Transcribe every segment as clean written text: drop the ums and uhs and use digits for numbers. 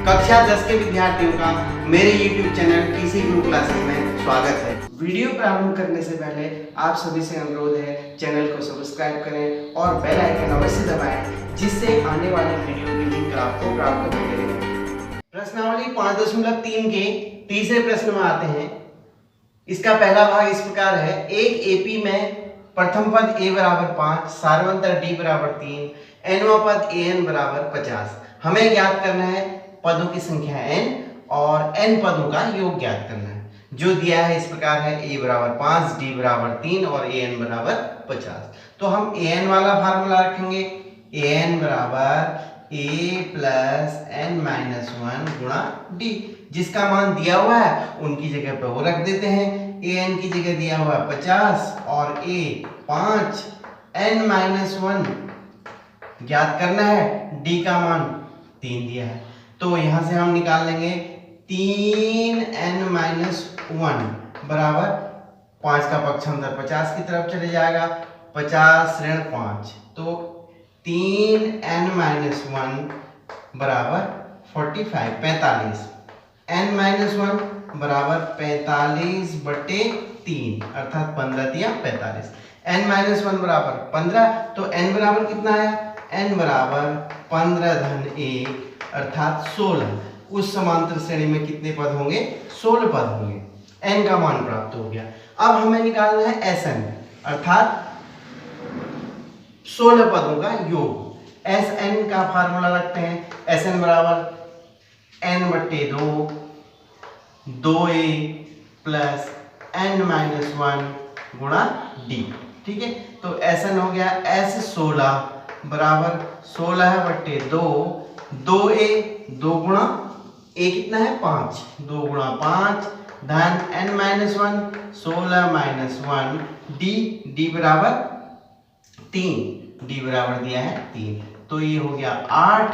कक्षा 10 के विद्यार्थियों का मेरे YouTube चैनल टीसी गुरु क्लासेस में स्वागत है। वीडियो प्रारंभ करने से पहले आप सभी से अनुरोध है, चैनल को सब्सक्राइब करें और बेल आइकन अवश्य दबाएं, जिससे आने वाली वीडियो की लिंक आपको प्राप्त होती रहे। प्रश्नावली 5.3 के तीसरे प्रश्न में आते हैं। इसका पहला भाग इस प्रकार है। एक एपी में प्रथम पद a बराबर 5, सार्वंतर d बराबर 3, nवां पद an बराबर 50। हमें ज्ञात करना है पदों की संख्या n और n पदों का योग ज्ञात करना है। जो दिया है इस प्रकार है, a बराबर 5, d बराबर 3 और an बराबर 50। तो हम an वाला फार्मूला रखेंगे। an बराबर a प्लस n माइनस 1 गुणा d। जिसका मान दिया हुआ है उनकी जगह पे वो रख देते हैं। an की जगह दिया हुआ है 50 और a 5, n माइनस 1 ज्ञात करना है, d का मान 3 दिया है। तो यहां से हम निकाल लेंगे 3n माइनस 1 बराबर 5 का पक्षांतर 50 की तरफ चले जाएगा, 50 ऋण 5, तो 3n माइनस 1 बराबर 45 n माइनस 1 बराबर 45 बटे 3 अर्थात 15 दिया 45। n माइनस 1 बराबर 15, तो n बराबर कितना है? n बराबर 15 धन 1 अर्थात 16। उस समांतर श्रेणी में कितने पद होंगे? 16 पद होंगे। n का मान प्राप्त हो गया। अब हमें निकालना है Sn अर्थात 16 पदों का योग। Sn का फार्मूला रखते हैं। Sn बराबर n बटे 2, 2a प्लस n माइनस 1 गुणा d। ठीक है, तो Sn हो गया S16 बराबर 16 बटे 2, 2a 2 गुणा a कितना है? 5, 2 गुणा 5 धन n माइनस 1, 16 माइनस 1 d बराबर 3, d बराबर दिया है 3। तो ये हो गया 8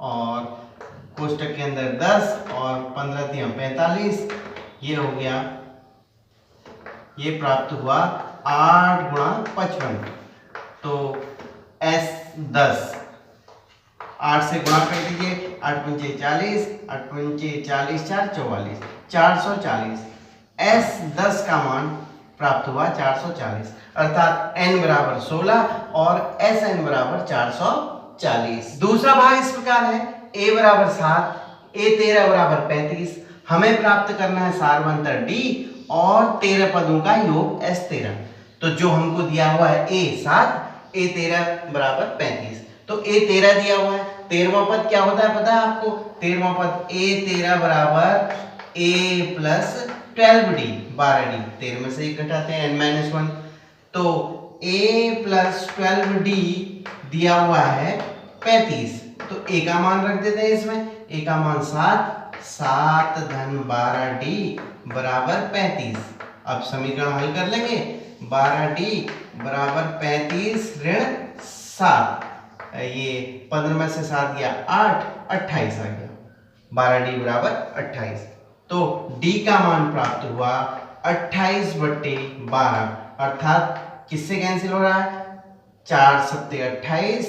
और कोष्टक के अंदर 10 और 15 दिया 45। ये हो गया, ये प्राप्त हुआ 8 गुणा 55। तो S10 8 से गुणा कर दीजिए, 8 पंचे 40, 8 पंचे 40, 4 44, 440। S10 का मान प्राप्त हुआ 440 अर्थात n बराबर 16 और Sn बराबर 440। दूसरा भाग इस प्रकार है। a बराबर 7, a 13 बराबर 35। हमें प्राप्त करना है सार्वंतर d और 13 पदों का योग S13। तो जो हमको दिया हुआ है a 7, a 13 बराबर 35, तो a 13 दिया हुआ है। 13वां पद क्या होता है पता है आपको? 13वां पद a 13 बराबर a प्लस 12d 12d। 13 में से एक घटाते हैं n माइनस 1, तो a प्लस 12d दिया हुआ है 35। तो a का मान रख देते हैं इसमें। a का मान 7 धन 12d बराबर 35। अब समीकरण हल कर लेंगे। 12d बराबर 35 ऋण 7, ये 15 में से 7 गया 8, 28 आ गया। 12d बराबर 28। तो d का मान प्राप्त हुआ 28 बट्टे 12 अर्थात किससे कैंसिल हो रहा है? 4 सत्ते 28,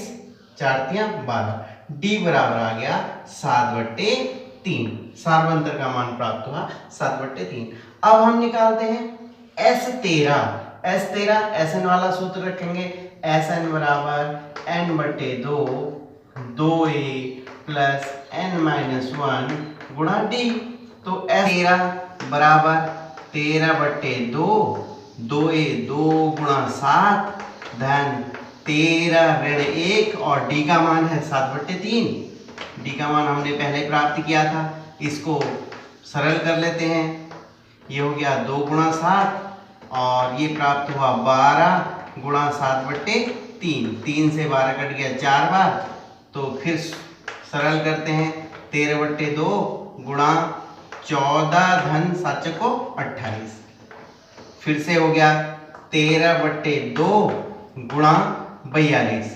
4 तियां 12। d बराबर आ गया 7 बट्टे 3। सार्वंतर का मान प्राप्त हुआ 7 बट्टे 3। अब हम निकालते हैं S13 Sn वाला सूत्र रखेंगे। Sn बराबर n बट्टे 2, 2a प्लस n माइनस 1 गुणा d। तो S13 बराबर 13 बट्टे 2, 2a 2 गुणा 7 धन 13 ऋण 1 और d का मान है 7 बट्टे 3। d का मान हमने पहले प्राप्त किया था, इसको सरल कर लेते हैं। ये हो गया 2 गुणा 7 और ये प्राप्त हुआ 12 गुणा 7 बट्टे 3। 3 से 12 कट गया 4 बार, तो फिर सरल करते हैं। 13 बट्टे 2 गुणा 14 धन 7 को 28। फिर से हो गया 13 बट्टे 2 गुणा 42,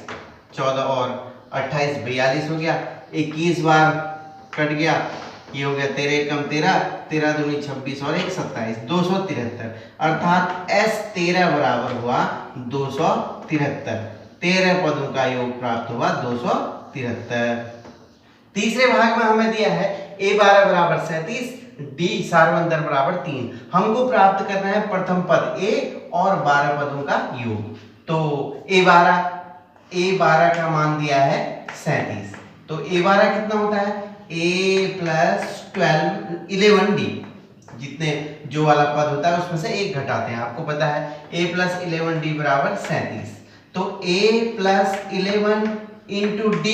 14 और 28 42 हो गया। 21 बार कट गया, ये हो गया 13 एकम 13, 13 दूनी 26 और 1 27, 273 अर्थात S13 बराबर हुआ 273। 13 पदों का योग प्राप्त हुआ 273। तीसरे भाग में हमें दिया है a12 बराबर 37, d सार्वंतर बराबर 3। हमको प्राप्त करना है प्रथम पद a और 12 पदों का योग। तो a12 का मान दिया है 37। तो a12 कितना होता है, a प्लस 11d, जितने जो वाला पद होता है उसमें से एक घटाते हैं, आपको पता है a प्लस 11d बराबर 37। तो a प्लस 11 इंटू d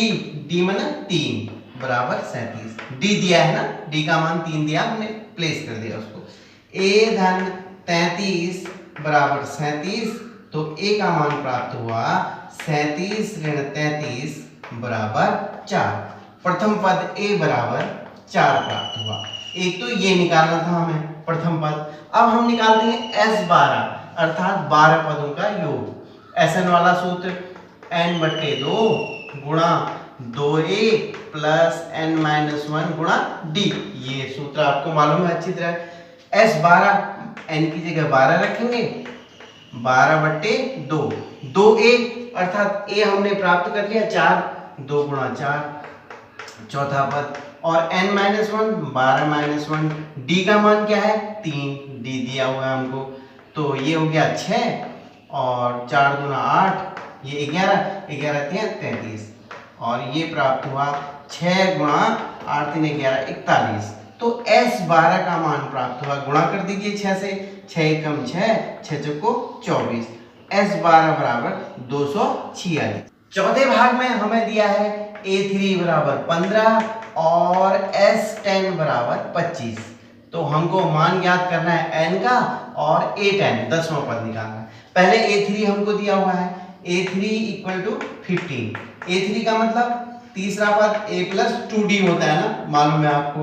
माना 3 बराबर 37। d दिया है ना, d का मान 3 दिया, हमने प्लेस कर दिया उसको। a धन 33 बराबर 37, तो a का मान प्राप्त हुआ 37 ऋण 33 बराबर 4। प्रथम पद a बराबर 4 प्राप्त हुआ। एक तो ये निकालना था हमें प्रथम पद। अब हम निकालते हैं S12 अर्थात 12 पदों का योग। Sn वाला सूत्र n/2 गुणा 2a प्लस n-1 गुणा d, ये सूत्र आपको मालूम है अच्छी तरह। S12 n की जगह 12 रखेंगे, 12/2, 2a अर्थात a हमने प्राप्त कर लिया 4, 2 गुणा 4 चौथा पद, और n-1 12-1, d का मान क्या है 3, d दिया हुआ है हमको, तो ये हो गया 6 और 4 गुना 8 ये 11, 11 33, और ये प्राप्त हुआ 6 गुणा 8 3 11 41। तो S12 का मान प्राप्त हुआ, गुणा कर दीजिए 6 से, 6 एकम 6, 6 चौको 24, S12 बराबर 246। चौथे भाग में हमें दिया है A3 बराबर 15 और S10 बराबर 25। तो हमको मान याद करना है n का और A10 10वां पद निकालना है। पहले A3 हमको दिया हुआ है, A3 इक्वल टू 15। A3 का मतलब तीसरा पद a प्लस 2d होता है ना, मालूम है आपको।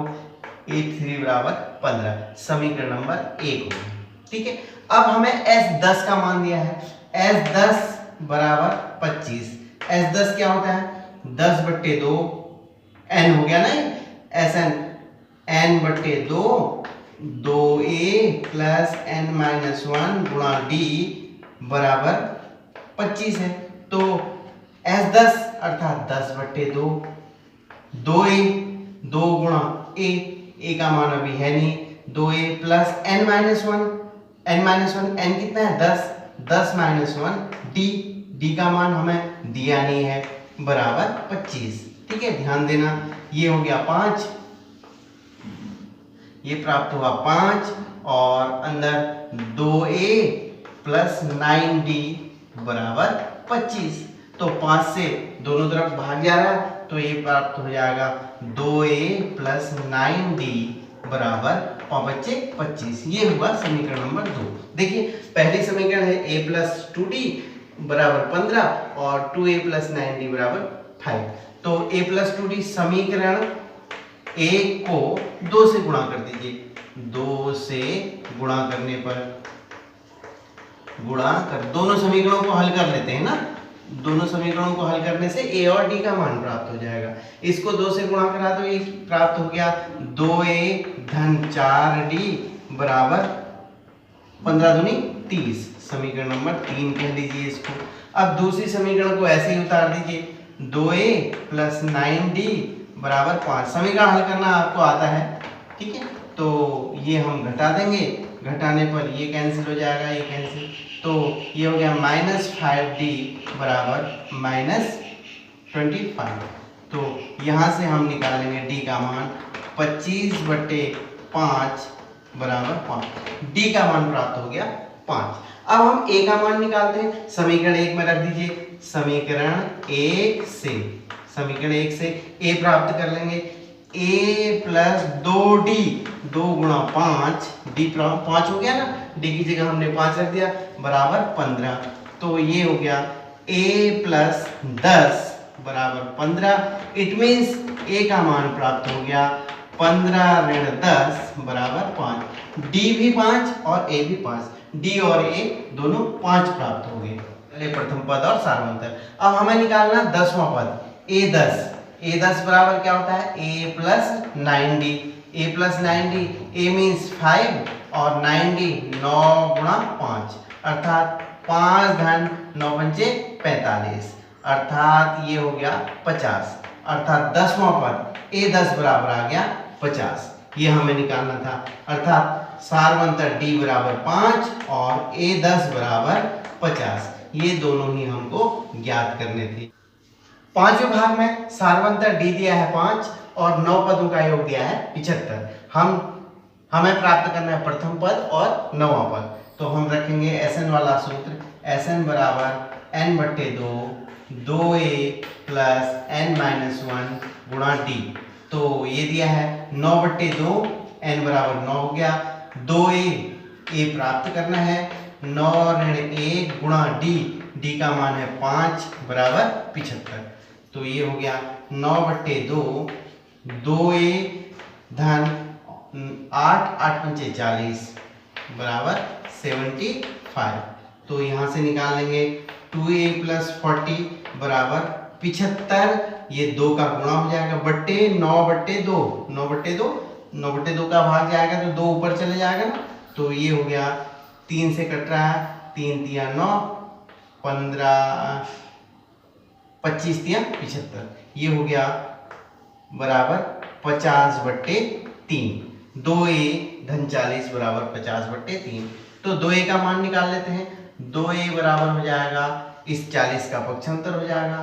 A3 बराबर 15, समीकरण नंबर 1 हो। ठीक है, अब हमें S10 का मान दिया है, S10 बराबर 25। S10 क्या होता है, 10/2 n हो गया ना, Sn n/2 2a plus n-1 गुणा d बराबर 25 है। तो S10 अर्थात 10/2, 2a 2 गुणा a का मान अभी है नहीं, 2a प्लस n-1 n कितना है 10, 10-1 d का मान हमें दिया नहीं है बराबर 25। ठीक है, ध्यान देना, ये हो गया 5, ये प्राप्त हुआ 5, और अंदर 2a प्लस 9d बराबर 25। तो 5 से दोनों तरफ भाग जा रहा है, तो ये प्राप्त हो जाएगा 2a प्लस 9d बराबर 25। ये हुआ समीकरण नंबर 2। देखिए पहली समीकरण है a प्लस 2d बराबर 15 और 2a प्लस 9d बराबर 5। तो a प्लस 2d समीकरण 1 को 2 से गुणा कर दीजिए, 2 से गुणा करने पर दोनों समीकरणों को हल कर लेते हैं ना, दोनों समीकरणों को हल करने से a और d का मान प्राप्त हो जाएगा। इसको 2 से गुणा करा तो ये प्राप्त हो गया 2a धन 4d बराबर 15 दूनी 30, समीकरण नंबर 3 कह लीजिए इसको। अब दूसरी समीकरण को ऐसे ही उतार दीजिए, 2a प्लस 9d बराबर 5। समीकरण हल करना आपको आता है, ठीक है, तो ये हम घटा देंगे, घटाने पर ये कैंसिल हो जाएगा, ये कैंसिल, तो ये हो गया -5d बराबर -25। तो यहाँ से हम निकालेंगे d का मान 25/5 बराबर 5, d का मान प्राप्त हो गया 5। अब हम a का मान निकालते हैं, समीकरण 1 में रख दीजिए, समीकरण 1 से a प्राप्त कर लेंगे, a प्लस 2d 2 गुणा 5, d 5 हो गया ना, d की जगह हमने 5 रख दिया बराबर 15। तो ये हो गया a प्लस 10 बराबर 15। इट मीन्स a का मान प्राप्त हो गया 15 ऋण 10 बराबर 5। d भी 5 और a भी 5, d और a दोनों 5 प्राप्त हो गए, प्रथम पद और सार्वंतर। अब हमें निकालना 10वां पद a10 बराबर क्या होता है a plus 9d, a means 5 और 9d 9 गुणा 5 अर्थात 5 धन 9 पंचे 45, अर्थात ये हो गया 50, अर्थात 10वां पद A10 बराबर आ गया 50, ये हमें निकालना था। अर्थात सारवंतर D बराबर 5 और A10 बराबर 50, ये दोनों ही हमको ज्ञात करने थे। पांचवें भाग में सारवंतर D दिया है 5 और 9 पदों का योग दिया है 75। हमें प्राप्त करना है प्रथम पद और नौवां पद। तो हम रखेंगे Sn वाला सूत्र, Sn बराबर n बट्टे 2a प्लस n-1 गुणा d। तो ये दिया है 9 बट्टे 2, n बराबर 9 हो गया, 2a प्राप्त करना है, 9 ऋण 1 गुणा d का मान है 5 बराबर 75। तो ये हो गया 9 बट्टे 2, 2a धन 8, 8 पंचे 40 बराबर 75। तो यहाँ से निकाल लेंगे 2a प्लस 40 बराबर 75, ये 2 का गुणा हो जाएगा बट्टे 9 बट्टे 2, 9 बट्टे 2, 9 बट्टे 2 का भाग जाएगा तो 2 ऊपर चले जाएगा ना, तो ये हो गया 3 से कट रहा है, 3 तिया 9, 15, 25 तिया 75, ये हो गया बराबर 50 बट्टे 3। 2a धन 40 बराबर 50 बट्टे 3। तो 2a का मान निकाल लेते हैं। 2a बराबर हो जाएगा, इस 40 का पक्षांतर हो जाएगा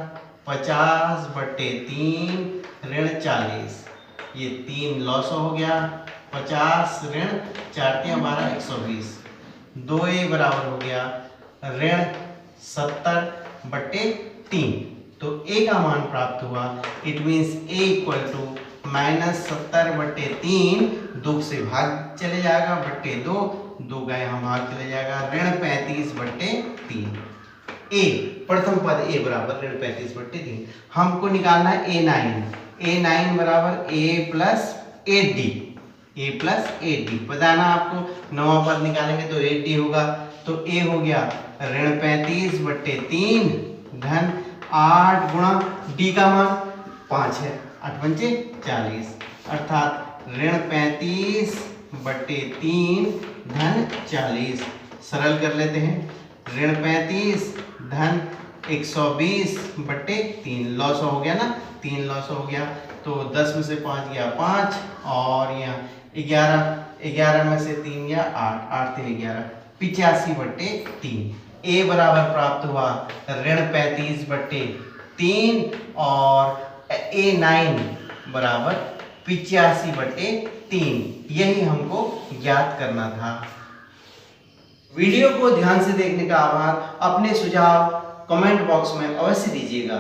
50 बट्टे 3 ऋण 40, ये 3 लॉस हो गया, 50 ऋण 4 तिया 12, 120। 2a बराबर हो गया ऋण 70 बट्टे 3। तो a का मान प्राप्त हुआ, it means a equal to -70 बट्टे 3, 2 से भाग चले जाएगा बट्टे 2, 2 का यहाँ भाग चले जाएगा, ऋण 35 बट्टे 3। a प्रथम पद a बराबर ऋण 35 बट्टे 3। हमको निकालना है a9 बराबर a plus 8d, a plus 8d पता है ना आपको। नौवां पद निकालेंगे तो 8d होगा, तो a हो गया ऋण 35 बट्टे 3 धन 8 गुणा d का मान 5 है, 8 पंचे 40, अर्थात ऋण 35 बट्टे 3 धन 40। सरल कर लेते हैं, ऋण 35 धन 120 बट्टे 3, लॉस हो गया ना, 3 लॉस हो गया, तो 10 में से 5 गया 5 और यहाँ 11 में से 3 गया 8, 8 3 11, 85 बट्टे 3। a बराबर प्राप्त हुआ ऋण 35 बट्टे 3 और a9 बराबर 85 बट्टे 3, यही हमको ज्ञात करना था। वीडियो को ध्यान से देखने का आभार। अपने सुझाव कमेंट बॉक्स में अवश्य दीजिएगा।